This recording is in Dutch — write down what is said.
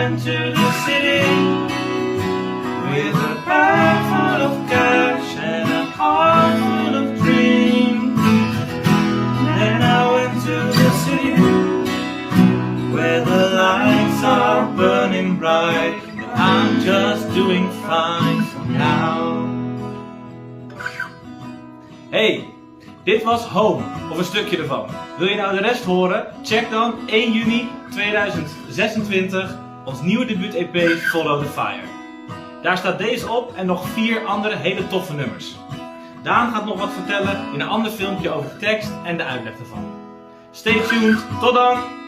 went to the city with a bag full of cash and a heart full of dreams. Then I went to the city where the lights are burning bright, and I'm just doing fine for now. Hey, dit was Home, of een stukje ervan. Wil je nou de rest horen? Check dan 1 juni 2026 ons nieuwe debuut-EP Follow the Fire. Daar staat deze op en nog 4 andere hele toffe nummers. Daan gaat nog wat vertellen in een ander filmpje over de tekst en de uitleg ervan. Stay tuned, tot dan!